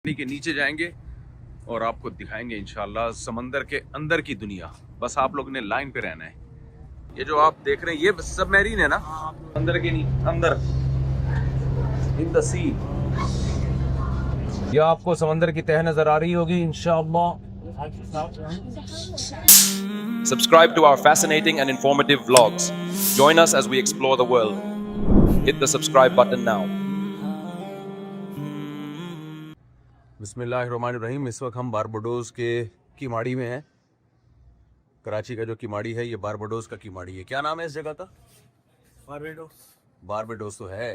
पानी के नीचे जाएंगे और आपको दिखाएंगे इंशाल्लाह समंदर के अंदर की दुनिया। बस आप लोग ने लाइन पे रहना है। ये जो आप देख रहे हैं ये सबमरीन है ना, अंदर के अंदर इन द सी। ये आपको समंदर की तह नजर आ रही होगी इंशाल्लाह। Subscribe to our fascinating and informative vlogs. Join us as we explore the world. Hit the subscribe button now. बिस्मिल्लाहिर्रहमानिर्रहीम। इस वक्त हम बारबाडोस के कीमाड़ी में हैं। कराची का जो कीमाड़ी है ये बारबाडोस का कीमाड़ी है। क्या नाम है इस जगह का? बारबाडोस। बारबाडोस तो है।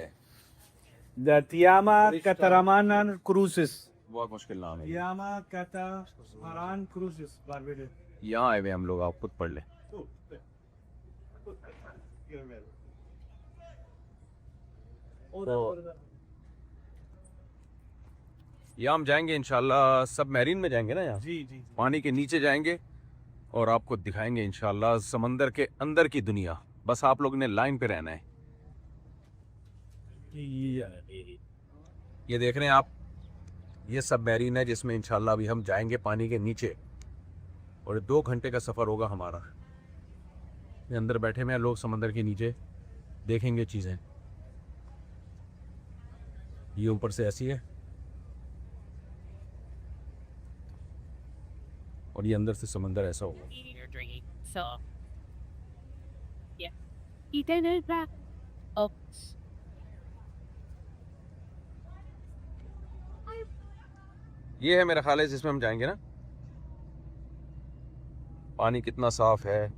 Tiama Catamaran Cruises. बहुत मुश्किल नाम है। Tiama Catamaran Cruises, Barbados. यहाँ आए हुए हम लोग, आप खुद पढ़ लें। यहाँ हम जाएंगे इंशाल्लाह सबमरीन में जाएंगे ना, यहाँ जी पानी के नीचे जाएंगे और आपको दिखाएंगे इंशाल्लाह समंदर के अंदर की दुनिया। बस आप लोग ने लाइन पे रहना है। ये देख रहे हैं आप, ये सबमरीन है जिसमें इंशाल्लाह अभी हम जाएंगे पानी के नीचे और 2 घंटे का सफ़र होगा हमारा। ये अंदर बैठे हुए हैं लोग, समंदर के नीचे देखेंगे चीज़ें। ये ऊपर से ऐसी है और ये अंदर से समंदर ऐसा होगा। ये है मेरा ख्याल है जिसमें हम जाएंगे ना। पानी कितना साफ है।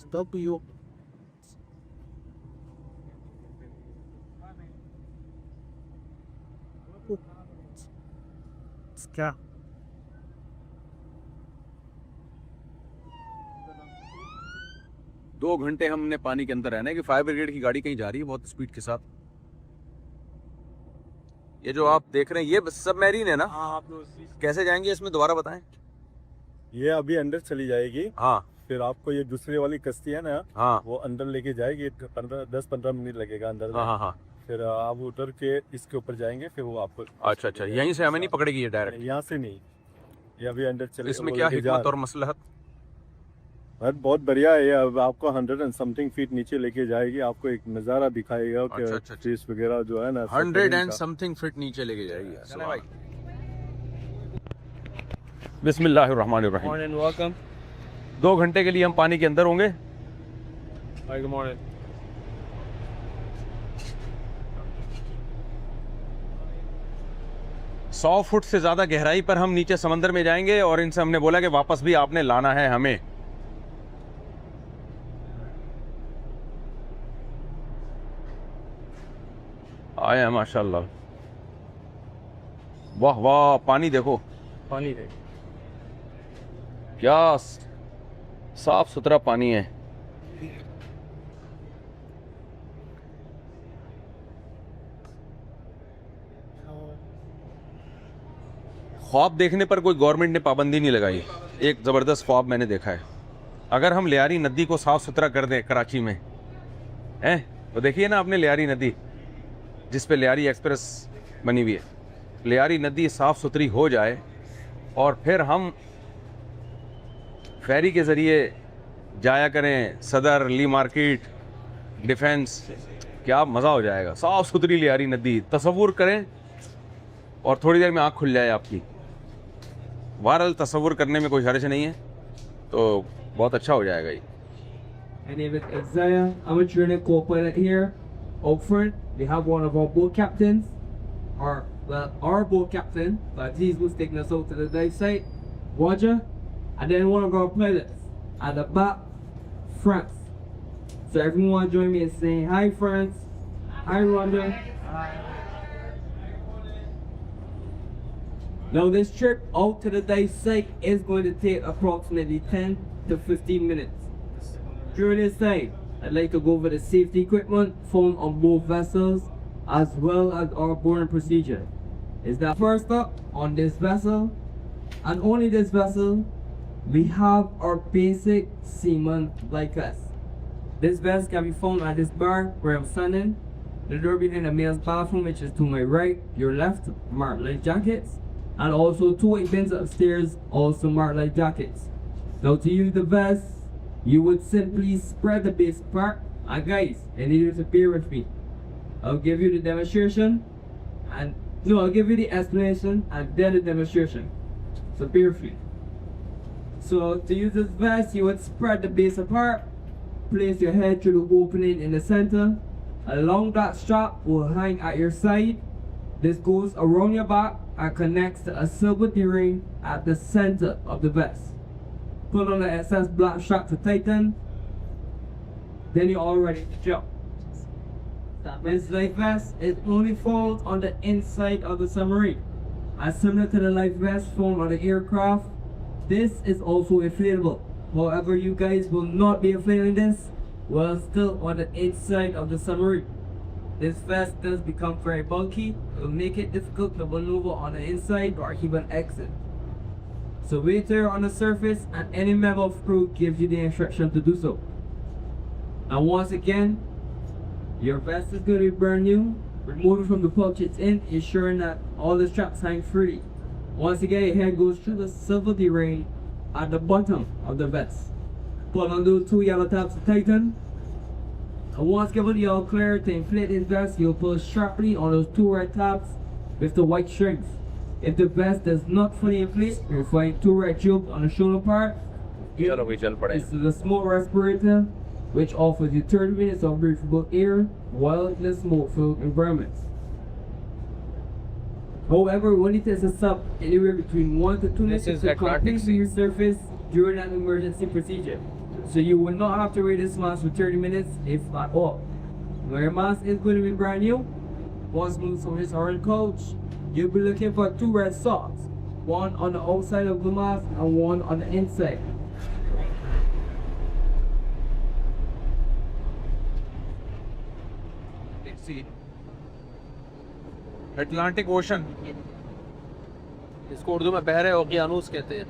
Stop you. क्या? दो घंटे हमने पानी के अंदर रहना है कि फायर ब्रिगेड की गाड़ी कहीं जा रही है बहुत स्पीड के साथ। ये जो आप देख रहे हैं ये सबमरीन है ना। कैसे जाएंगे इसमें दोबारा बताएं। ये अभी अंदर चली जाएगी। हाँ, फिर आपको ये दूसरी वाली कश्ती है ना, हाँ, वो अंदर लेके जाएगी। 10-15 मिनट लगेगा अंदर। हाँ, हाँ। फिर आप उतर के इसके ऊपर जाएंगे, फिर वो आपको। अच्छा, यहीं से हमें नहीं पकड़ेगी ये डायरेक्ट? यहाँ से नहीं, ये अभी अंदर चले। इसमें क्या हिकमत और मसलहत? बहुत बढ़िया है। ये अब आपको 100 and something फीट नीचे लेके जाएगी। आपको एक नज़ारा दिखाएगा कि ट्रीज वगैरह जो है ना 100 and something फीट नीचे लेके जाएगी। चले भाई। बिस्मिल्लाहिर्रहमानिर्रहीम। Morning, welcome. 2 घंटे के लिए हम पानी के अंदर होंगे। Hi, good morning. सौ फुट से ज़्यादा गहराई पर हम नीचे समंदर में जाएंगे और इनसे हमने बोला कि वापस भी आपने लाना है हमें। आया माशाल्लाह। वाह वाह, पानी देखो, पानी है। क्या साफ सुथरा पानी है। ख्वाब देखने पर कोई गवर्नमेंट ने पाबंदी नहीं लगाई। एक ज़बरदस्त ख्वाब मैंने देखा है। अगर हम लियारी नदी को साफ़ सुथरा कर दें कराची में, हैं तो देखिए ना आपने लियारी नदी जिस पे लियारी एक्सप्रेस बनी हुई है, लियारी नदी साफ़ सुथरी हो जाए और फिर हम फेरी के ज़रिए जाया करें सदर, ली मार्केट, डिफेंस, क्या मज़ा हो जाएगा। साफ़ सुथरी लियारी नदी तसव्वुर करें और थोड़ी देर में आँख खुल जाए आपकी। बहरहाल तसव्वुर करने में कोई हर्ज नहीं है, तो बहुत अच्छा हो जाएगा ये। My name is Isaiah. I'm a training co-pilot here. Out front, we have one of our boat captains, our boat captain, but he's who's taking us out to the dive site, Roger, and then one of our pilots at the back, France. So everyone join me in saying hi, France. Hi, Roger. Now this trip out to the dive site is going to take approximately 10 to 15 minutes. During this time, I'd like to go over the safety equipment found on both vessels as well as our boarding procedure. Is that first up on this vessel and only this vessel, we have our basic seaman life vest. This vest can be found at this bar where I'm standing. The door behind the male's bathroom, which is to my right, your left, marked life jackets. And also 2 white bins upstairs, also marked life jackets. Now to use the vest, you would simply spread the base apart. And guys, I need you to bear with me. I'll give you the demonstration, and no, I'll give you the explanation and then the demonstration. So bear with me. So to use this vest, you would spread the base apart, place your head through the opening in the center. A long black strap will hang at your side. This goes around your back and connects to a silver D-ring at the center of the vest. Pull on the excess black strap to tighten. Then you're all ready to jump. This life vest is only found on the inside of the submarine. As similar to the life vest found on the aircraft, this is also inflatable. However, you guys will not be inflating this while still on the inside of the submarine. This vest does become very bulky. It will make it difficult to maneuver on the inside or even exit. So wait there on the surface and any member of crew gives you the instruction to do so. And once again, your vest is going to be brand new. Remove it from the pouch it's in, ensuring that all the straps hang freely. Once again, your head goes through the silver D-ring at the bottom of the vest. Pull on those 2 yellow tabs to tighten. And once given the all clear to inflate this vest, you'll pull sharply on those 2 red tabs with the white strings. If the vest does not fully inflate, you'll find 2 red tubes on the shoulder part. This is a smoke respirator, which offers you 30 minutes of breathable air while in a smoke-filled environment. However, we'll need to assess up anywhere between 1 to 2 minutes to complete your surface during an emergency procedure. So you will not have to wear this mask for 30 minutes if at all. Now your mask is going to be brand new. Once moved from this orange couch, you'll be looking for 2 red socks. One on the outside of the mask and one on the inside. See, Atlantic Ocean. इसको उर्दू में बहरे ओकियानूस कहते हैं।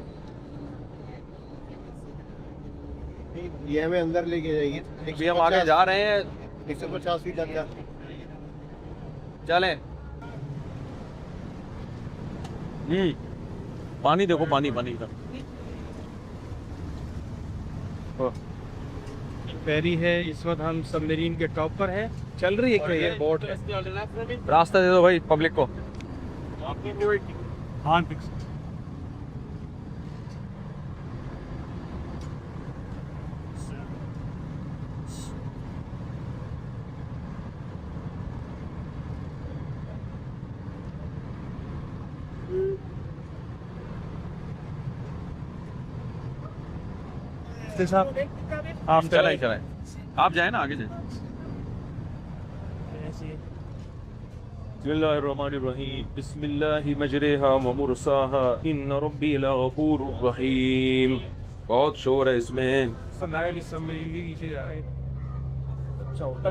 ये हमें अंदर लेके जाएगी। अभी हम आगे जा रहे हैं। 150 फीट अंदर। चलें। पानी देखो, पानी पानी का फेरी है। इस वक्त हम सबमरीन के टॉप पर हैं। चल रही है क्या ये बोट? रास्ता दे दो भाई पब्लिक को। हाँ आप चलाएं चलाएं, आप जाए ना आगे जाए। बिस्मिल्लाहिर्रहमानिर्रहीम, बिस्मिल्लाहि मजरेहा व मुरसाहा, इन्न रब्बी लगफूरुर रहीम। बहुत शोर है इसमें।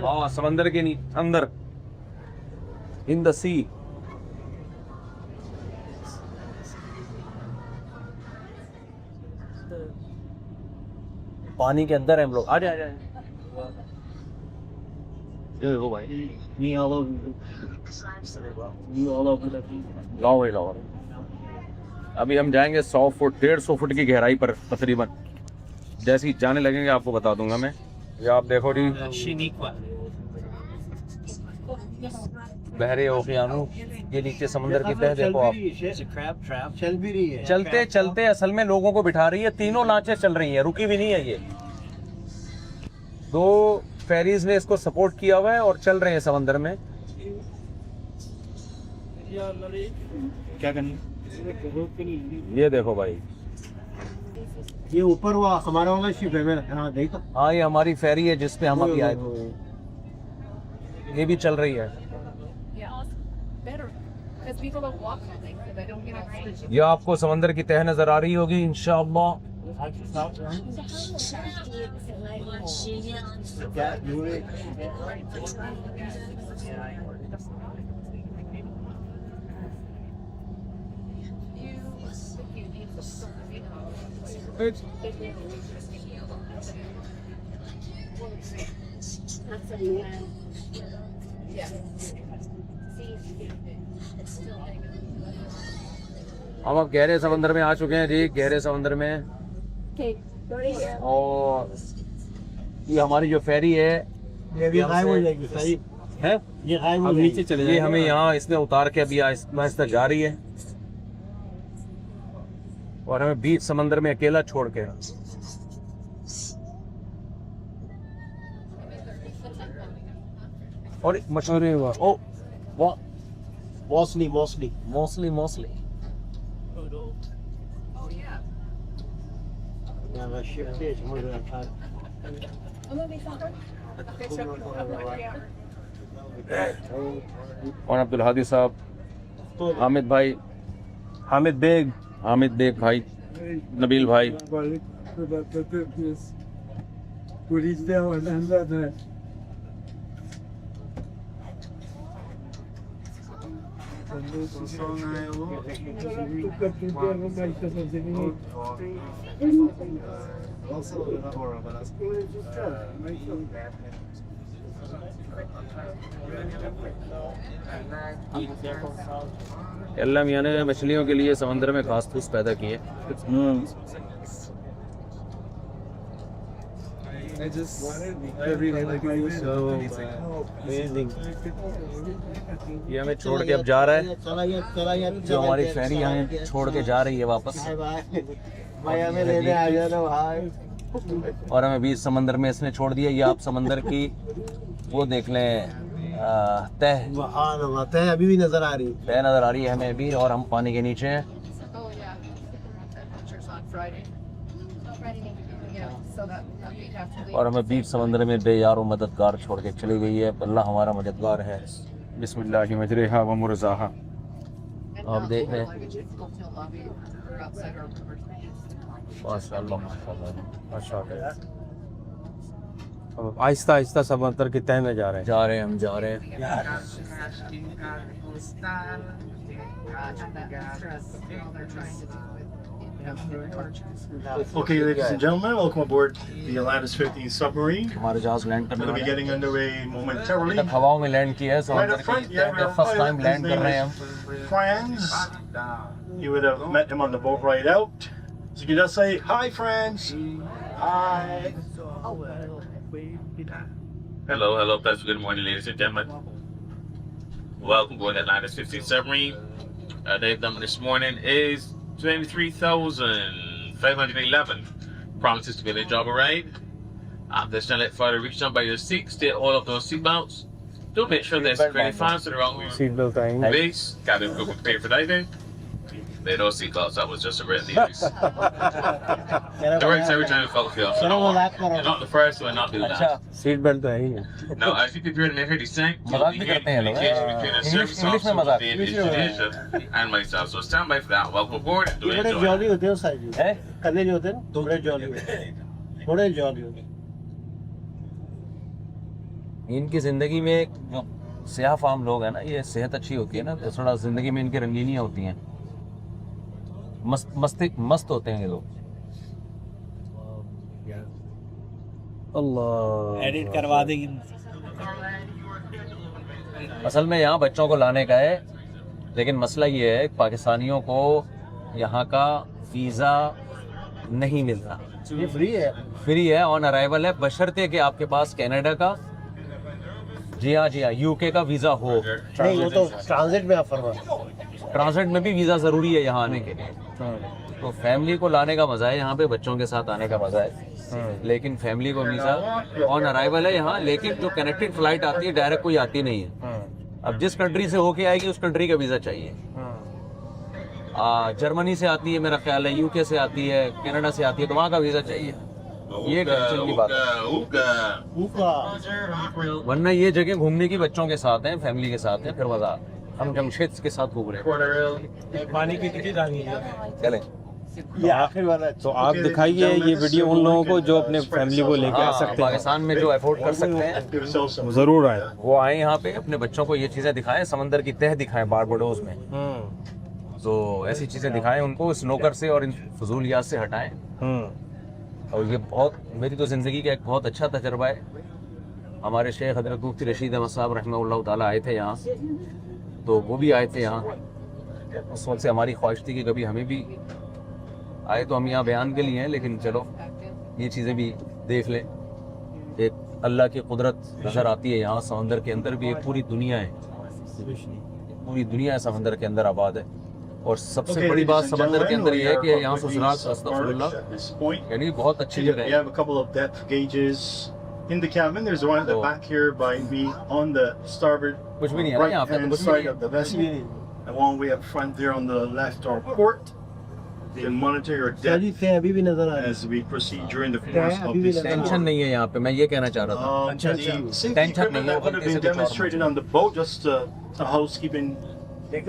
हाँ, समंदर के अंदर, इन द सी। पानी के अंदर है हम लोग। आ जाए देखो भाई, लाओ भाई लाओ। अभी हम जाएंगे 100 फुट 150 फुट की गहराई पर तकरीबन। जैसे ही जाने लगेंगे आपको बता दूंगा मैं। ये आप देखो जी, बहरे ओकियानू, ये नीचे समंदर की तह देखो आप। चल भी रही है। चलते चलते असल में लोगों को बिठा रही है। 3 लांचें चल रही हैं, रुकी भी नहीं है। ये 2 फेरीज ने इसको सपोर्ट किया हुआ है और चल रहे हैं समंदर में। क्या करनी? ये देखो भाई, ये ऊपर हुआ हमारा वाला शिप है। हाँ देखो। हाँ, ये हमारी फेरी है जिसपे हम अभी आए थे। ये भी चल रही है। ये आपको समंदर की तह नजर आ रही होगी इंशाअल्लाह। हम अब गहरे समंदर में आ चुके हैं जी, गहरे समंदर में। और ये हमारी जो फेरी है ये भी गायब हो जाएगी सही है, ये गायब हो अब जाएगी नीचे चले ये जाएंगे। हमें यहाँ इसने उतार के अभी आहिस्ता जा रही है और हमें बीच समंदर में अकेला छोड़ के। और मशहूर ओ वो मौसली मोस्टली और अब्दुल हादी साहब, हामिद भाई, हामिद बेग भाई, नबील भाई। अल्लाह मियां ने मछलियों के लिए समंदर में घास फूस पैदा किए। ये हमें छोड़ के अब जा रहा है, जो हमारी फेरी हमें छोड़ के जा रही है वापस। भाई हमें लेने आ जाना भाई। और हमें बीच समंदर में इसने छोड़ दिया। ये आप समंदर की वो देख लें, तह तह अभी भी नजर आ रही है। तह नजर आ रही है हमें भी, और हम पानी के नीचे हैं। और हमें बीच समंदर में बेयार मददगार छोड़ के चली गई है। अल्लाह हमारा मददगार है। बिस्मिल्लाहि मजरिहा व मुरसाहा। आप देख रहे हैं माशाअल्लाह माशाअल्लाह। आहिस्ता आहिस्ता समंदर की तह में जा रहे हैं। हम जा रहे हैं। Okay, ladies and gentlemen, welcome aboard the Atlantis 15 submarine. हमारे जहाज लैंड करने We'll be वाले हैं। getting underway momentarily. तक हवाओं में लैंड किया है Right समंदर up front, की you have your first time pilot. His land कर name रहे हैं हम। is Franz. You would have met him on the boat ride out. So you can just say, "Hi, Franz." Hi. Hello, pleasant good morning, ladies and gentlemen. Welcome aboard the Atlantis 15 submarine. They've done this morning is 23,511. Promises to be a job ride. There's still let further reach down by your seats. Stay all of those seatbelts. Do make sure there's security fans to the wrong way. Seat belt आएंगे। Base, cabin crew prepared for diving. They don't seatbelts. That was just a red news. It works every time you felt feel. So don't worry. You're not the first one, not the अच्छा, last. Seat belt तो है ही है। Now, as you prepare to make your descent, you'll मजाक be भी hearing करते हैं लोग। communication between the service English में officer मजाक। within Indonesia and myself. So stand by for that. Welcome aboard and do बड़े enjoy. जॉली होते हैं साइड है? कले जो होते हैं ना बड़े जॉली होते हैं। बड़े जॉली होते हैं। इनकी जिंदगी में जो सियाह फाम लोग हैं ना, ये सेहत अच्छी होती है ना, तो थोड़ा जिंदगी में इनकी रंगीनियाँ होती हैं। मस्त होते हैं ये लोग। अल्लाह एडिट करवा देंगे। असल में यहाँ बच्चों को लाने का है, लेकिन मसला ये है पाकिस्तानियों को यहाँ का वीज़ा नहीं मिलता। ये फ्री है। फ्री है, ऑन अराइवल है, बशर्ते कि आपके पास कनाडा का, जी हाँ यूके का वीज़ा हो। नहीं वो तो ट्रांजिट में ऑफर हुआ। ट्रांजिट में भी वीज़ा ज़रूरी है यहाँ आने के लिए। तो फैमिली को लाने का मज़ा है, यहाँ पे बच्चों के साथ आने का मज़ा है। लेकिन फैमिली को वीज़ा ऑन अराइवल है यहाँ, लेकिन जो कनेक्टिंग फ्लाइट आती है डायरेक्ट कोई आती नहीं है। अब जिस कंट्री से होके आएगी उस कंट्री का वीज़ा चाहिए। जर्मनी से आती है मेरा ख्याल है, यूके से आती है, कनाडा से आती है, तो वहाँ का वीज़ा चाहिए। ये टेंशन की बात है। वरना ये जगह घूमने की बच्चों के साथ हैं, फैमिली के साथ हैं, फिर मज़ा। हम जमशेद के साथ घूम रहे हैं। पानी की टिकट आ गई है। चलें। ये आखिरी वाला। तो आप दिखाइए ये वीडियो उन लोगों को जो अपने फैमिली को लेके आ सकते हैं, पाकिस्तान में जो अफोर्ड कर सकते हैं जरूर आए। वो आए यहाँ पे, अपने बच्चों को ये चीज़ें दिखाएं, समंदर की तह दिखाएं बारबाडोस में। तो ऐसी चीज़ें दिखाएं उनको, स्नोकर से और इन फजूलियात से हटाएं। और ये बहुत, मेरी तो ज़िंदगी का एक बहुत अच्छा तजर्बा है। हमारे शेख हज़रत मुफ्ती रशीद अहमद साहब रहमतुल्लाह ताला आए थे यहाँ, तो वो भी आए थे यहाँ। उस वक्त से हमारी ख्वाहिश थी कि कभी हमें भी आए, तो हम यहाँ बयान के लिए हैं, लेकिन चलो ये चीज़ें भी देख लें। एक अल्लाह की कुदरत नज़र आती है यहाँ। समंदर के अंदर भी एक पूरी दुनिया है, पूरी दुनिया समंदर के अंदर आबाद है। और सबसे बड़ी बात समंदर के अंदर ये है कि यहाँ ससुराल अस्तगफिरुल्लाह यानी बहुत अच्छी जगह You है। have a couple of depth gauges in the cabin. There's one at the Oh. back here by me on the starboard कुछ भी नहीं है ना right यहाँ पे, तो hand कुछ भी नहीं side of the vessel. And one way up front there on the left our port. You can monitor your शादी depth से अभी भी नजर आ रही as we proceed during the Yeah, course of अभी भी this लगा। Tension tour. नहीं है यहाँ पे, मैं ये कहना चाह रहा था। The safety Tension equipment नहीं है, that would have बल्कि been से कुछ और demonstrated on the boat, just a housekeeping. That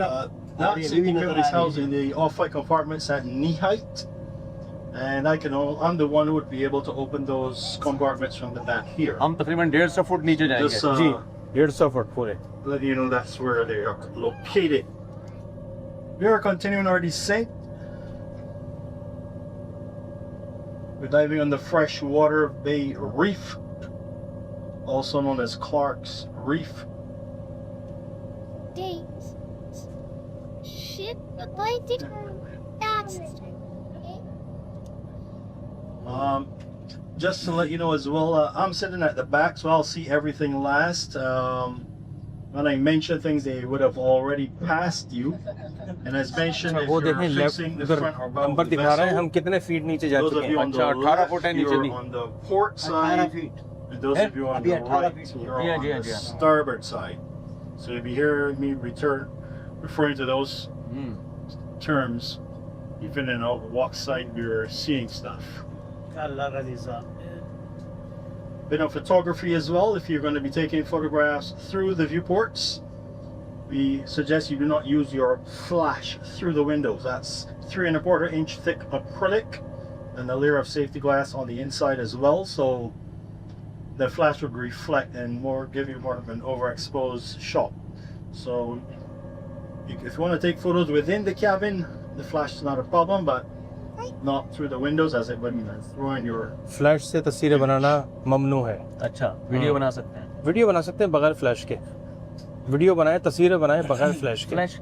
अभी safety भी नजर equipment is आ रही housed in the off-flight compartments at knee height, and I'm the one who would be able to open those compartments from the back here. हम तकरीबन 150 foot नीचे Just जाएंगे। 150 foot पूरे। let you know that's where they are located. We are continuing our descent. We're diving on the freshwater bay reef, also known as Clark's Reef. Dates. Shit, but I did that's Just to let you know as well, I'm sitting at the back, so I'll see everything last. When I mention things, they would have already passed you. And as mentioned, if वो you're देखें left facing the उधर front or bow number of the दिखा रहा है vessel, हम कितने feet नीचे जा those चुके of हैं। you on the अच्छा, 18 फुट left, है नीचे you're भी। on the port 18 side, feet and those of you on अभी the 18 right, feet. you're Yeah, on yeah, the yeah. starboard side. So if you hear me referring to those terms, even in a walk side, you're seeing stuff. अल्लाह का निज़ाम। Bit of photography as well. If you're going to be taking photographs through the viewports, we suggest you do not use your flash through the windows. That's 3 1/4 inch thick acrylic and a layer of safety glass on the inside as well. So the flash would reflect and give you more of an overexposed shot. So if you want to take photos within the cabin, the flash is not a problem, but not through the windows as it would ruin your. Flash से तस्वीरें बनाना ममनू है। अच्छा, video बना सकते हैं। Video बना सकते हैं बगैर फ्लैश के। वीडियो बनाए, तस्वीरें बनाए बगैर फ्लैश के। फ्लैश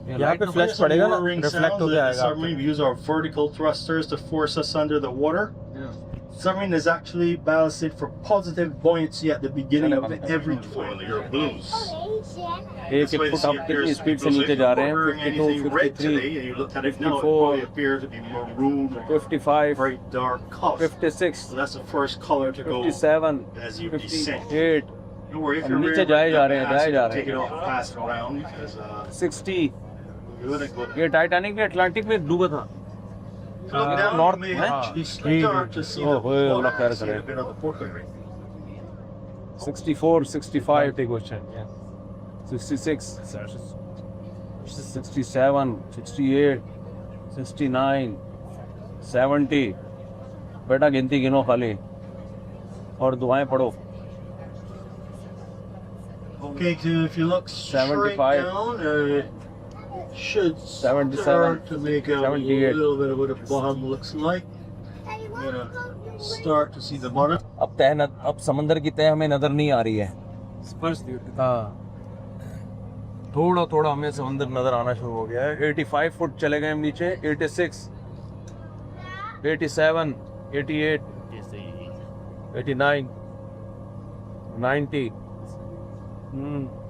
यहाँ पे फ्लैश पड़ेगा ना, Roaring रिफ्लेक्ट sounds हो at the जाएगा। submarine. We use our vertical thrusters to force us under the water. Submarine is actually ballasted for positive buoyancy at the beginning of every tour. Your booms. एक That's why foot this आप कितनी appears speed से because नीचे if जा you're रहे हैं? wearing 52, anything red 53, today, and you look at it now, it 54, probably appears to be maroon or 55, very dark color. 56, So that's the first color to go 57, as you descend. 58, Don't worry if अब you're नीचे wearing जाए जा रहे हैं, mask, जाए जा take रहे it हैं। off fast around because 60। you wouldn't go. ये टाइटैनिक ने अटलांटिक में डूबा था। Look down, north you may में? actually start to see the Oh, well, water, look at it, see a right. bit of the portrait. 64, 65, Big ocean, yeah. 66, 67, 68, 69, 70। बेटा गिनती गिनो खाली और दुआएं पढ़ो। Okay, so if you look straight 75, down, should 77, start to make out a 78. little bit of what the bottom looks like. You're gonna start to see the bottom. अब समंदर की तह हमें नजर नहीं आ रही है। हाँ, थोड़ा थोड़ा हमें समंदर नजर आना शुरू हो गया है। 85 फुट चले गए हम नीचे। 86, 87, 88, 89, 90,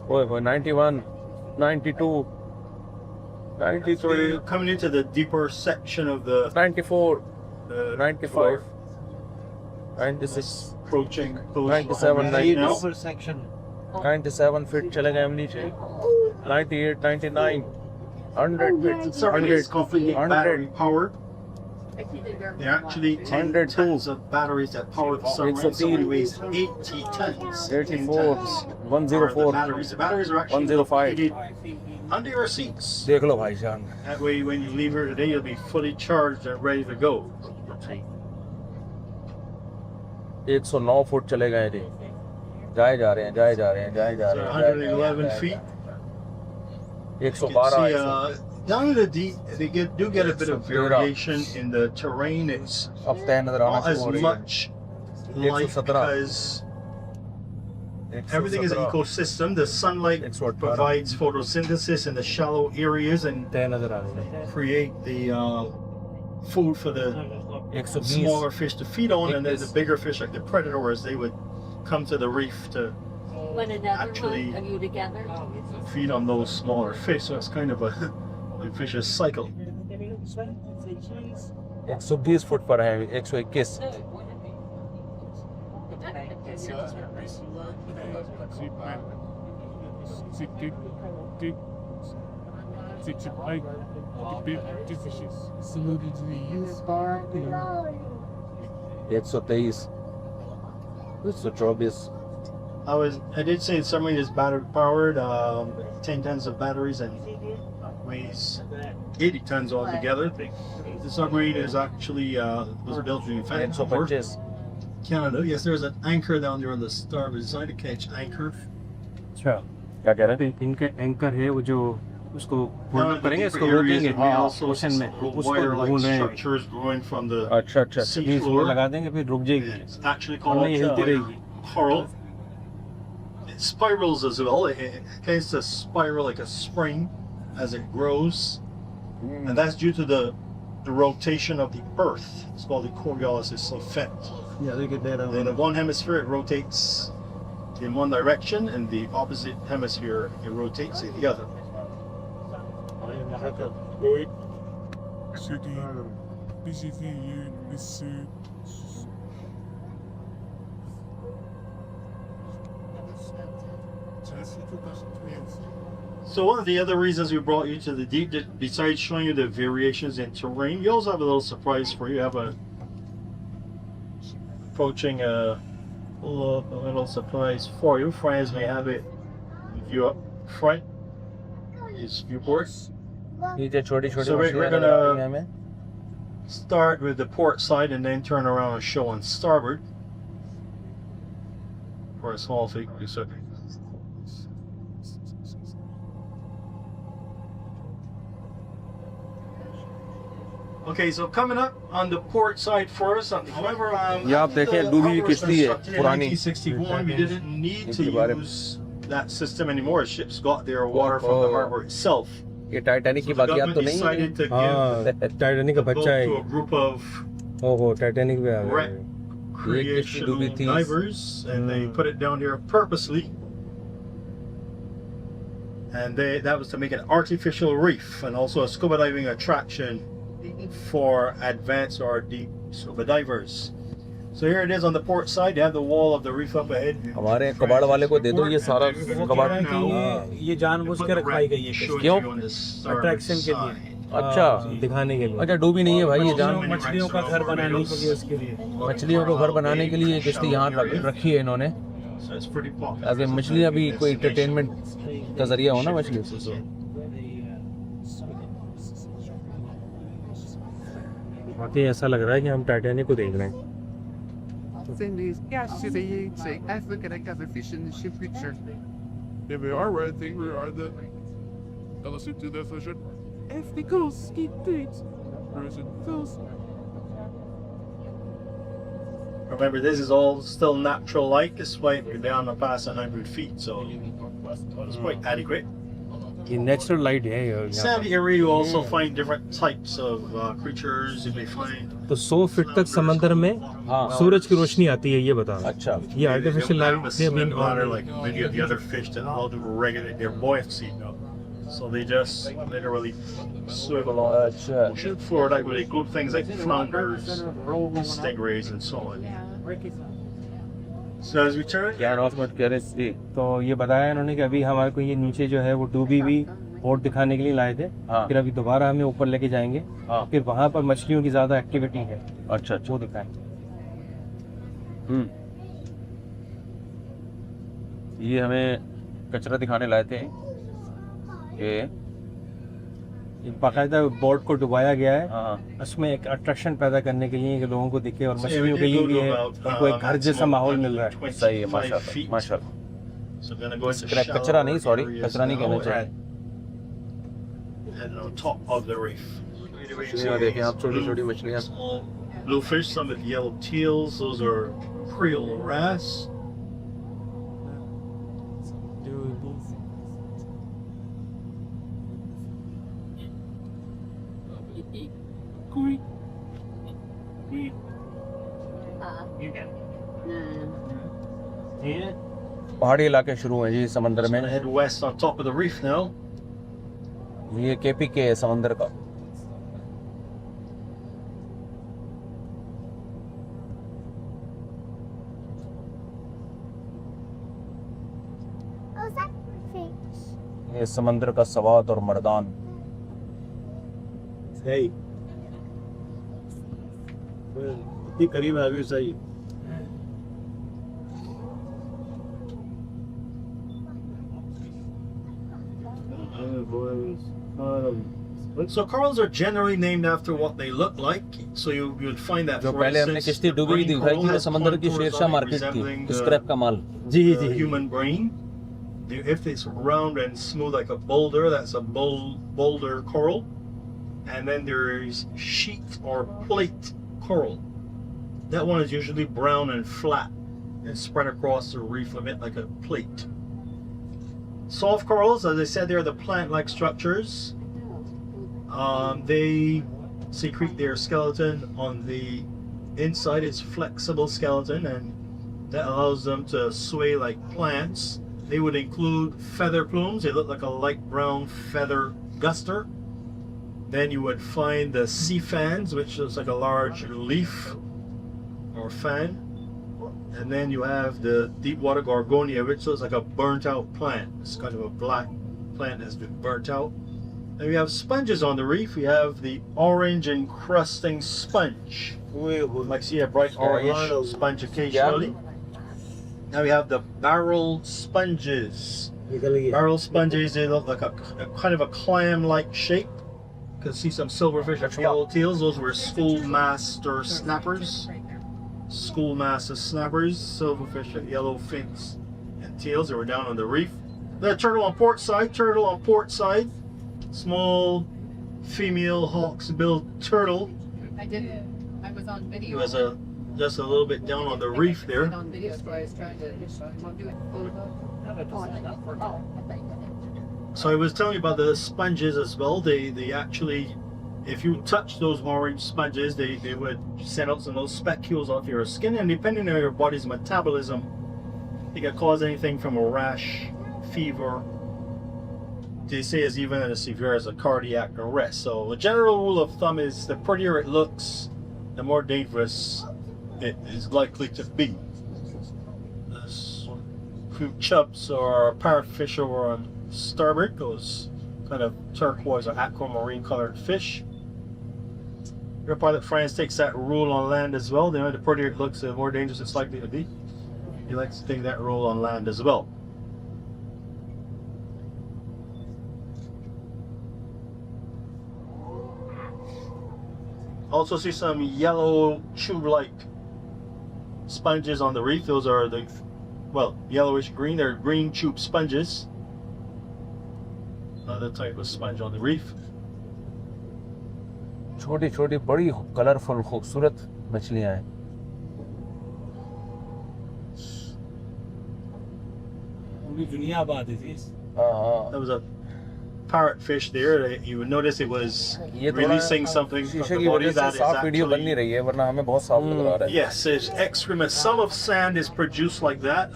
ओए 91, 92, 93, Coming into the deeper section of the 94, 95, floor, 96, approaching close 97, right 90, now. ऊपर सेक्शन 97 फीट चले गए हम नीचे। 98, 99, 100 The feet, submarine is 100, completely 100, battery powered. There are actually 10 102. tons of batteries that power the submarine. The submarine weighs 80 tons. 84, 104. 104, The batteries are actually 105. located under your seats. देख लो भाईजान। That way, when you leave here today, you'll be fully charged and ready to go. 109 foot चले गए थे। जाए जा रहे हैं, जाए जा रहे हैं, जाए जा So रहे हैं, 111 feet. You can 112, see, down in the deep, they do get a bit of variation in the terrain. It's अब तह नजर आना not शुरू as हो रही है। much like 117. because Everything is an ecosystem. The sunlight provides photosynthesis in the shallow areas and create the food for the smaller fish to feed on, and then the bigger fish like the predators, they would come to the reef to actually feed on those smaller fish. So it's kind of a vicious cycle. 120 foot पर है 121 123 124 I did say the submarine is battery powered, 10 tons of batteries and weighs 80 tons altogether. The submarine is actually was built in Vancouver, Canada. Yes, there's an anchor down there on the starboard side, a catch anchor. अच्छा क्या कह रहे हैं इनका anchor है वो जो उसको Down होल्ड in the करेंगे deeper इसको areas, रोकेंगे we also ओशन में see उसको wire-like ढूंढ रहे हैं structures growing from the अच्छा अच्छा sea बीच में floor. लगा देंगे फिर रुक जाएगी It's actually और called नहीं हिलती रहेगी coral. It spirals as well. It tends to spiral like a spring as it grows, and that's due to the rotation of the Earth. It's called the Coriolis effect. Yeah, they get that on. In one hemisphere, it rotates in one direction, and the opposite hemisphere, it rotates in the other. So one of the other reasons we brought you to the deep, besides showing you the variations in terrain, we also have a little surprise for you. We have a approaching a little surprise for you. Friends may have it with you up front. Is viewports. नीचे छोटी छोटी So we're मछलियां नजर आ रही हैं gonna हमें start with the port side and then turn around and show on starboard for a small figure. So okay, so coming up on the port side first. However, ये आप देखें, डूबी हुई किश्ती है, पुरानी। 1961, we didn't need to इनके बारे में। use that system anymore. Ships got their water from the harbor itself. ये टाइटैनिक की So the बाकियात तो government नहीं है decided to हाँ give टाइटैनिक का the boat बच्चा है to a group of ओहो टाइटैनिक पे आ गया recreational डूबी थी। divers, and they put it down there purposely. And that was to make an artificial reef and also a scuba diving attraction for advanced or deep scuba divers. So here it is on the port side. You have the wall of the reef up ahead. हमारे कबाड़ वाले को दे दो ये सारा कबाड़ ये जानबूझ के रखवाई गई है क्यों? अट्रैक्शन के लिए अच्छा दिखाने के लिए अच्छा डूबी नहीं है भाई ये जान मछलियों का घर बनाने के लिए उसके लिए मछलियों को घर बनाने के लिए ये किश्ती यहाँ रखी है इन्होंने So it's pretty popular. ताकि मछलियाँ भी कोई एंटरटेनमेंट का जरिया हो ना मछली बाकी ऐसा लग रहा है कि हम टाइटैनिक को देख रहे हैं As looking at the fish in the ship picture. Yeah, we are. I think we are the. Let's do that session. If the ghosts keep dates. Remember, this is all still natural light, despite we're down past 100 feet, so it's quite adequate. ये natural light है यहाँ Sandy area, you also find different types of creatures. You may find. तो 100 feet तक समंदर में सूरज की रोशनी आती है ये बता अच्छा ये आर्टिफिशियल लाइट से in the water like many of the other fish that all do regulate their buoyancy. So they just literally swim along the ocean floor like where they group things like flounders, stingrays, and so on. So as we turn, can of मत करे सी तो ये बताया इन्होंने कि अभी हमारे को ये नीचे जो है वो डूबी हुई बोट दिखाने के लिए लाए थे हाँ। फिर अभी दोबारा हमें ऊपर लेके जाएंगे हाँ। फिर वहाँ पर मछलियों की ज्यादा एक्टिविटी है अच्छा अच्छा वो दिखाएंगे ये हमें कचरा दिखाने लाए थे ये बाकायदा बोट को डुबाया गया है हाँ उसमें एक अट्रैक्शन पैदा करने के लिए कि लोगों को दिखे और So मछलियों के we लिए did भी go है to about, उनको एक घर जैसा माहौल मिल रहा है 25 सही है 5 माशाल्लाह feet. माशाल्लाह So we're gonna go into कचरा shallow नहीं सॉरी areas कचरा नहीं now कहना चाहिए and on top of the reef. यहाँ देखें आप छोटी छोटी मछलियाँ Small bluefish, some of the yellow teals, those are creole wrasse. पहाड़ी इलाके शुरू हैं जी समंदर में। Head west on top of the reef now. ये KPK है समंदर का। Oh, is that fish? ये समंदर का सवाद और मर्दान। सही इतनी करीब आ गई सही। So corals are generally named after what they look like. So you would find that जो for पहले हमने instance, किश्ती डूबी हुई green दिखाई coral थी वो has समंदर की contours Shershah on it market resembling थी the- स्क्रैप का माल। the human brain. If it's round and smooth like a boulder, that's a boulder coral. And then there's sheet or plate coral. That one is usually brown and flat and spread across the reef a bit like a plate. Soft corals, as I said, they're the plant-like structures. They secrete their skeleton on the inside. It's flexible skeleton, and that allows them to sway like plants. They would include feather plumes. They look like a light brown feather guster. Then you would find the sea fans, which is like a large leaf or fan. And then you have the deep water gorgonia, which looks like a burnt out plant. It's kind of a black plant that's been burnt out. Then we have sponges on the reef. We have the orange encrusting sponge. You might see a bright orange sponge occasionally. Now we have the barrel sponges. Barrel sponges, they look like a kind of a clam-like shape. You can see some silverfish and yellowtails. Those were schoolmaster snappers. Schoolmaster snappers, silverfish and yellow fins and tails that were down on the reef. The turtle on port side, small female hawksbill turtle. I didn't. I was on video. It was just a little bit down on the reef there. On video, so I was trying to do it. So I was telling you about the sponges as well. They actually, if you touch those orange sponges, they would send out some of those specules off your skin, and depending on your body's metabolism, it can cause anything from a rash, fever. They say it's even as severe as a cardiac arrest. So the general rule of thumb is the prettier it looks, the more dangerous it is likely to be. There's a few chubs or parrotfish over on starboard, those kind of turquoise or aquamarine colored fish. Your pilot France takes that rule on land as well. The prettier it looks, the more dangerous it's likely to be. He likes to take that rule on land as well. Also see some yellow tube-like sponges on the reef. Those are the, well, yellowish green. They're green tube sponges. Another type of sponge on the reef. छोटी छोटी बड़ी colourful खूबसूरत मछलियां हैं। पूरी दुनिया बात है जी। That was a parrotfish there. You would notice it was releasing something from शीशे the की body वजह से that is साफ वीडियो बन नहीं actually... रही है, वरना हमें बहुत साफ लग रहा है। Yes, it's excrement. Some of sand is produced like that.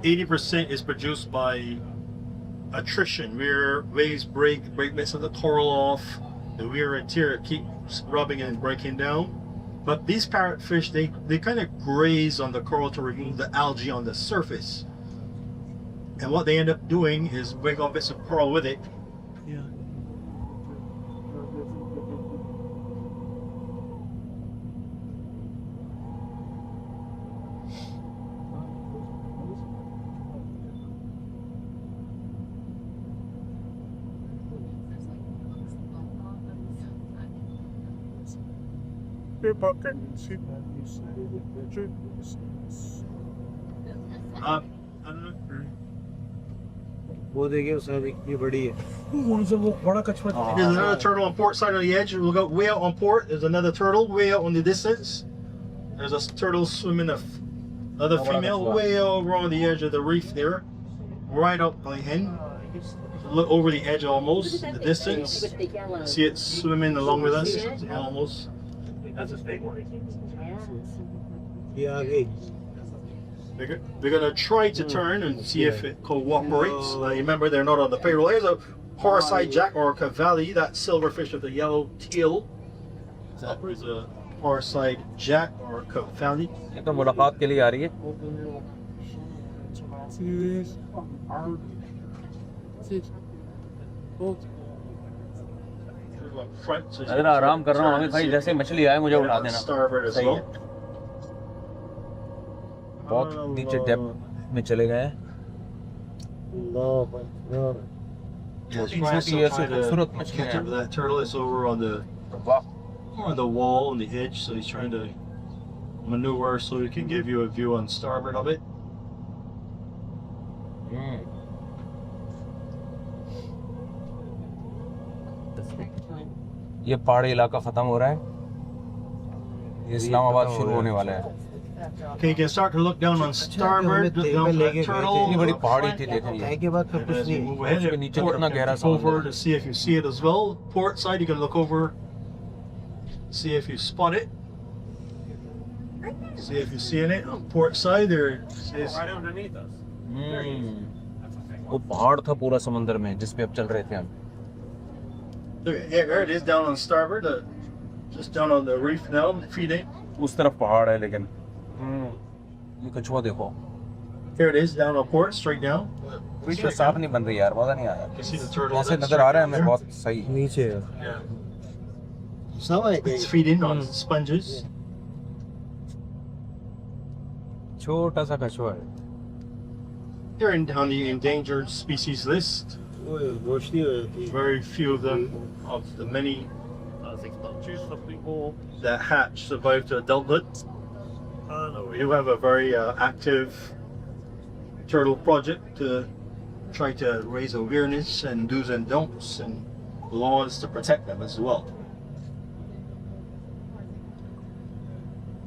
80% is produced by attrition, where waves break bits of the coral off. The wear and tear keeps rubbing and breaking down. But these parrotfish, they kind of graze on the coral to remove the algae on the surface. And what they end up doing is break off bits of coral with it. I don't know. वो देखिए उसमें कितनी बड़ी है। There's another turtle on port side of the edge. We'll go way out on port. There's another turtle way out on the distance. There's a turtle swimming, another female way over on the edge of the reef there, right up by him. Look over the edge almost, the distance. See it swimming along with us, almost. We're gonna try to turn and see if it cooperates. Remember, they're not on the payroll. Here's a horseye jack or cavali, that silverfish with the yellow tail. That is a horseye jack or cavali. ये तो मुलाकात के लिए आ रही है. अगर आराम कर रहा हूँ अमित भाई, जैसे मछली आए मुझे उठा देना. सही है. बहुत नीचे डेप्थ में चले गए हैं. छोटी ऐसी खूबसूरत मछलियाँ हैं. That turtle is over on the wall on the edge, so he's trying to maneuver so he can give you a view on starboard of it. ये पहाड़ी इलाका खत्म हो रहा है. ये इस्लामाबाद शुरू होने वाला है. Okay, you can start to look down on starboard. Look down at that turtle. इतनी बड़ी पहाड़ी थी देखो ये. And as you move ahead, उसके नीचे कितना गहरा look over समुद्र. to see if you see it as well. Port side, you can look over, see if you spot it. See if you see it on port side. There is Right underneath us. वो पहाड़ था पूरा समंदर में जिस पे अब चल रहे थे हम. Look, yeah, there it is down on starboard, just down on the reef now, feeding. उस तरफ पहाड़ है लेकिन ये कछुआ देखो. Here it is down on port, straight down. Video साफ नहीं बन रही यार, मजा नहीं आ रहा. You can see the turtle. ऐसे नजर आ रहा है हमें बहुत सही. नीचे It's feeding on sponges. छोटा सा कछुआ है. They're on the endangered species list. Very few of them, of the many that hatch, survive to adulthood. We do have a very active turtle project to try to raise awareness and do's and don'ts and laws to protect them as well.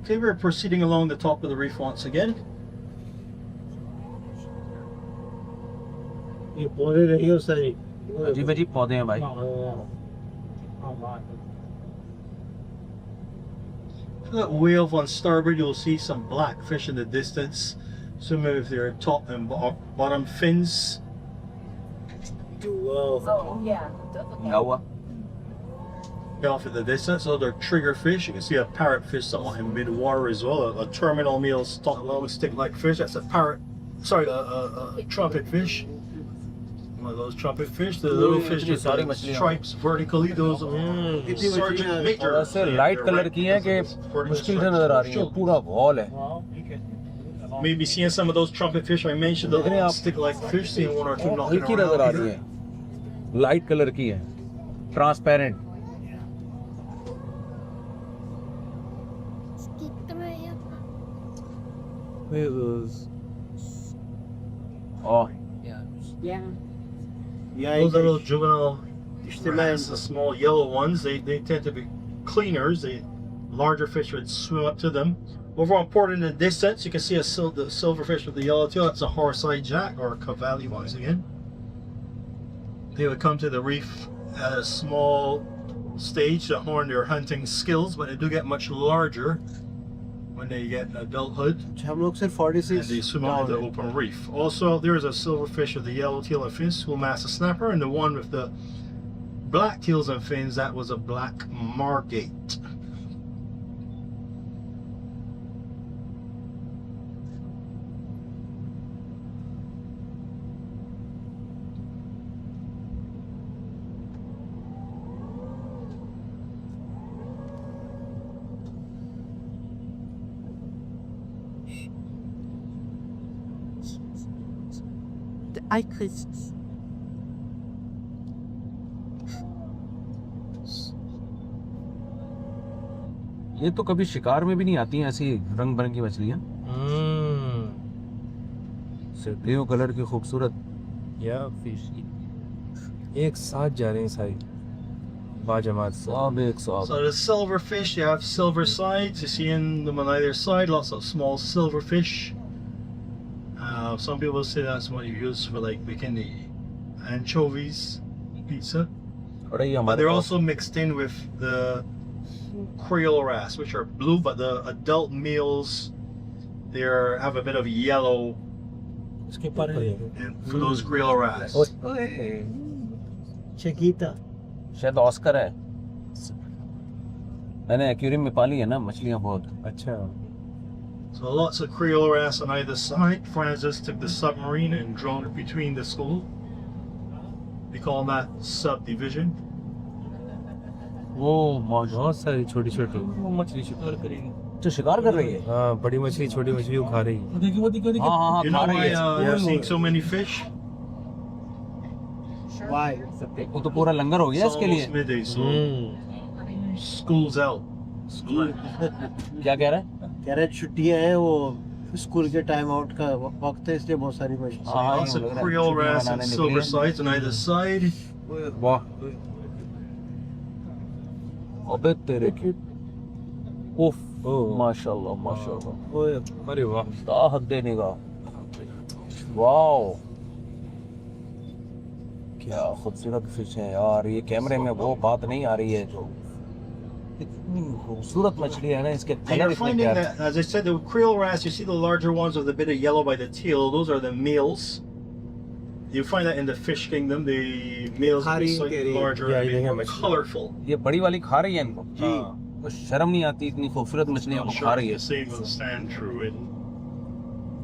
Okay, we're proceeding along the top of the reef once again. ये पौधे रही हो सारी. अजीब अजीब पौधे हैं भाई. That whale on starboard, you'll see some black fish in the distance, swimming with their top and bottom fins. क्या हुआ? Off in the distance, so they're trigger fish. You can see a parrotfish somewhat in mid-water as well. A terminal meal stick-like fish. That's a parrot. Sorry, a trumpet fish. One of those trumpet fish. The little fish with the stripes vertically. Those are sergeant major. ऐसे light colour की हैं कि मुश्किल से नजर आ रही हैं. पूरा वॉल है. Maybe seeing some of those trumpet fish I mentioned, the little stick-like fish, seeing one or two knocking हल्की नजर आ around रही here. है. लाइट कलर की है. Transparent. Oh. Yeah. Those are little juvenile wrens, the small yellow ones. They tend to be cleaners. The larger fish would swim up to them. Over on port in the distance, you can see the silverfish with the yellow tail. That's a horseye jack or a cavali once again. They would come to the reef at a small stage to hone their hunting skills, but they do get much larger when they get adulthood. हम लोग सिर्फ 46 And they swim out in the open reef. Also, there's a silverfish with the yellow tail and fins, school master snapper, and the one with the black tails and fins, that was a black margate. ये तो कभी शिकार में भी नहीं आती हैं ऐसी रंग बिरंगी मछलियाँ. सर्दियों कलर की खूबसूरत. या फिश एक साथ जा रहे हैं सारी बाजमात से. सब एक साथ. So the silverfish, you have silver sides. You see in them on either side, lots of small silverfish. Some people say that's what you use for like bikini anchovies pizza. और ये But हमारे they're pass also mixed in with the Creole wrasse, which are blue, but the adult meals they have a bit of yellow उसके पर है for those Creole wrasse. चिकिता शायद Oscar है। मैंने aquarium में पाली है ना मछलियाँ बहुत। अच्छा। So lots of Creole wrasse on either side. Francis took the submarine and drone it between the school. We call that subdivision. वो बहुत सारी छोटी छोटी मछली शिकार करेगी। तो शिकार कर रही है? हाँ, बड़ी मछली छोटी मछली वो खा रही है। हाँ हाँ हाँ You know why you're seeing so many fish? Why? वो तो पूरा लंगर हो गया It's इसके लिए। almost midday, so school's out. क्या कह रहा है? कह रहे छुट्टियां हैं, वो स्कूल के टाइम आउट का वक्त है, इसलिए बहुत सारी मछली। Lots of Creole wrasse and silver sides on either side. वाह। अबे तेरे की। उफ, माशाल्लाह माशाल्लाह। अरे वाह, ताहत देने का। वाओ। क्या खूबसूरत फिश है यार, ये कैमरे में वो बात नहीं आ रही है जो इतनी खूबसूरत मछली है ना, इसके And कलर you're इतने finding प्यारे। that, as I said, the Creole wrasse, you see the larger ones with a bit of yellow by the tail, those are the males. You find that in the fish kingdom, the males will be slightly larger and a bit more colorful. ये बड़ी वाली खा रही है इनको। तो शर्म नहीं आती, इतनी खूबसूरत मछलियाँ I'm वो खा sure रही the है। same will stand true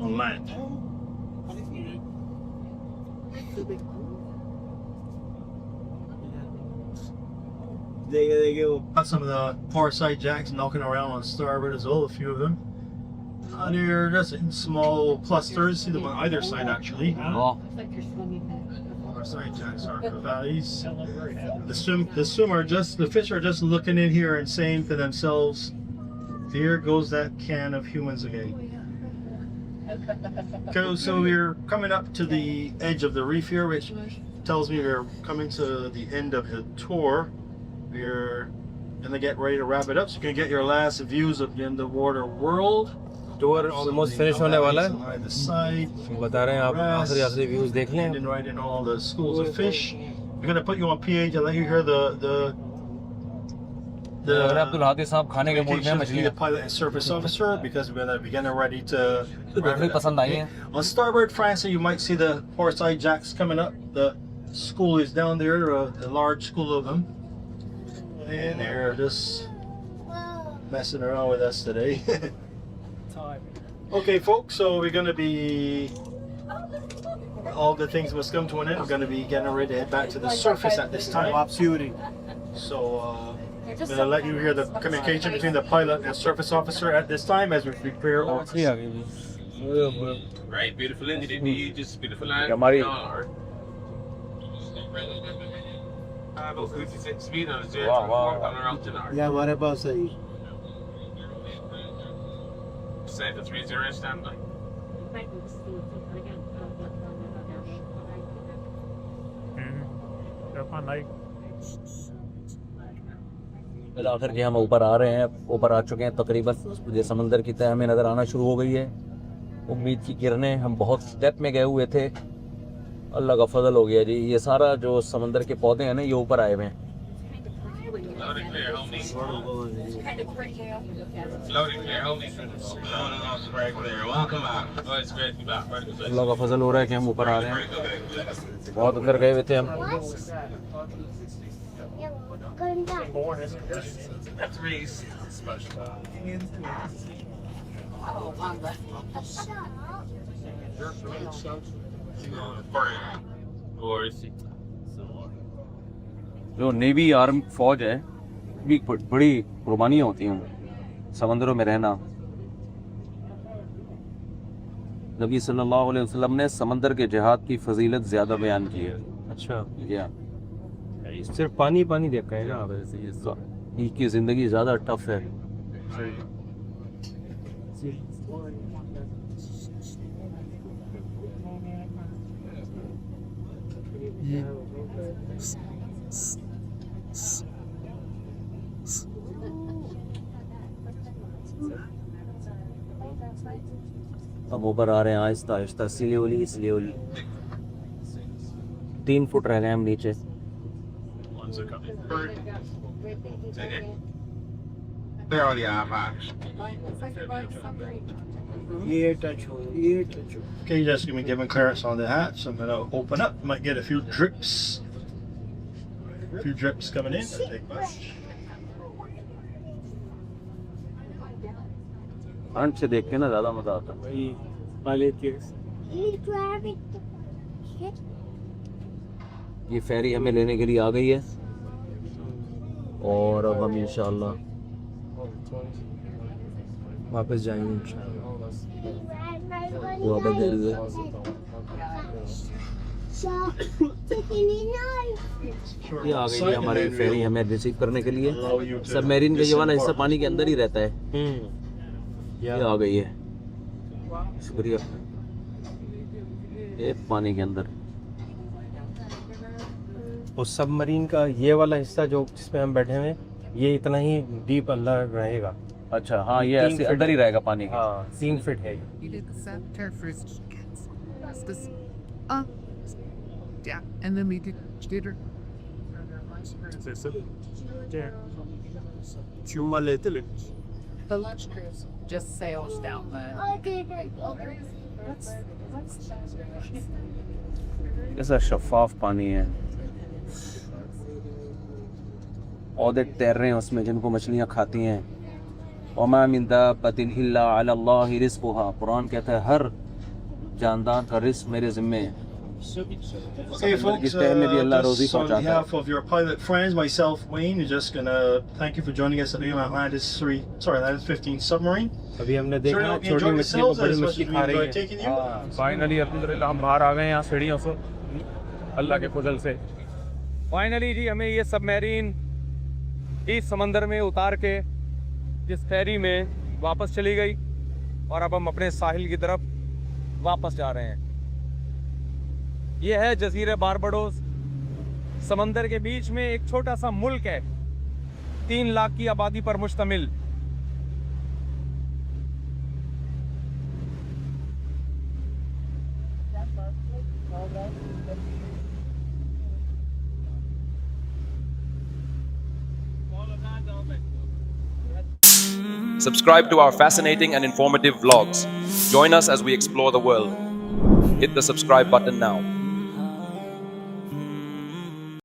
on land. देखिए वो Got some of the far side jacks knocking around on starboard as well, a few of them. They're just in small clusters, see them on either side actually. वाह। Far side jacks are cavallis. The fish are just looking in here and saying to themselves, "There goes that can of humans again." Okay, so we're coming up to the edge of the reef here, which tells me we're coming to the end of the tour. We're gonna get ready to wrap it up, so you can get your last views of the underwater world. Tour almost finish होने वाला है। On the side, बता रहे हैं आप आखिरी views देख लें। and then right in all the schools of fish. We're gonna put you on PH and let you hear the अगर अब्दुल हादी साहब खाने के मूड में communications मछली between the pilot and surface officer, because we're gonna be getting ready to wrap it up. पसंद आई है। On starboard, France, you might see the far side jacks coming up. The school is down there, a large school of them, and they're just messing around with us today. Okay, folks, so we're going to be, all the things must come to an end. We're going to be getting ready to head back to the surface at this time. So I'm going to let you hear the communication between the pilot and surface officer at this time as we prepare our Right, beautiful land. Did you just beautiful land? हमारी About 56 meters. Wow. ये हमारे पास है। Say the 30 standby. आखिर के हम ऊपर आ रहे हैं, ऊपर आ चुके हैं तकरीबन। ये समंदर की तह हमें नज़र आना शुरू हो गई है। उम्मीद की किरणें, हम बहुत डेप्थ में गए हुए थे, अल्लाह का फजल हो गया जी। ये सारा जो समंदर के पौधे हैं ना, ये ऊपर आए हुए हैं। Floating clear, homie. Floating clear, homie. Floating off the right clear. Welcome out. Oh, it's great to be back. Right, good. अल्लाह का फजल हो रहा है कि हम ऊपर आ रहे हैं। बहुत अंदर गए हुए थे हम। Going back. That's Reese. जो नेवी आर्म फौज है, भी बड़ी कुर्बानियाँ होती हैं समंदरों में रहना। नबी सल्लल्लाहु अलैहि वसल्लम ने समंदर के जिहाद की फजीलत ज़्यादा बयान की है। अच्छा, क्या सिर्फ पानी पानी देखा है ना, वैसे ये की ज़िंदगी ज़्यादा टफ है। हम ऊपर आ रहे हैं Aahista Aahista, slowly slowly. 3 foot रह गए हम नीचे। Ones are coming. They're on the iPad. ये टच हो, ये टच हो। Okay, you're just going to be given clearance on the hatch. I'm going to open up. You might get a few drips. A few drips coming in. Take much. Front से देख के ना ज़्यादा मज़ा आता है। वही वाले चीज। You grab it. ये फेरी हमें लेने के लिए आ गई है और अब हम इंशाल्लाह वापस जाएंगे इंशाल्लाह। वो अब दे दे। ये आ गई है हमारी फेरी हमें रिसीव करने के लिए। सबमरीन का ये वाला हिस्सा पानी के अंदर ही रहता है। ये आ गई है, शुक्रिया। ये पानी के अंदर उस सबमरीन का ये वाला हिस्सा जो जिसमें हम बैठे हुए हैं, ये इतना ही डीप अंदर रहेगा। अच्छा हाँ, ये ऐसे अंदर ही रहेगा पानी के। हाँ 3 फीट है। You did the center first. That's this. Yeah, and then we did theater. चुम्मा लेते ले। The lunch cruise just sails down the. कैसा शफाफ पानी है। पौधे तैर रहे हैं उसमें जिनको मछलियाँ खाती हैं। वमा मिन दाब्बतिन इल्ला अलल्लाहि रिज़्क़ुहा। कुरान कहता है हर जानदार का रिस्क मेरे ज़िम्मे है। Okay, folks, so on behalf of your pilot friends, myself, Wayne, we're just going to thank you for joining us at the Atlantis 15 submarine. अभी हमने Sure, देखा hope you छोटी enjoyed मछली को yourselves बड़ी as much मछली as we खा रही enjoyed है। taking you. फाइनली अल्हम्दुलिल्लाह हम बाहर आ गए यहाँ सीढ़ियों से, अल्लाह के फजल से। फाइनली जी हमें ये सबमरीन इस समंदर में उतार के जिस फेरी में वापस चली गई और अब हम अपने साहिल की तरफ वापस जा रहे हैं। ये है जजीरे बारबाडोस। समंदर के बीच में एक छोटा सा मुल्क है, 3 लाख की आबादी पर मुश्तमिल। Subscribe to our fascinating and informative vlogs. Join us as we explore the world. Hit the subscribe button now.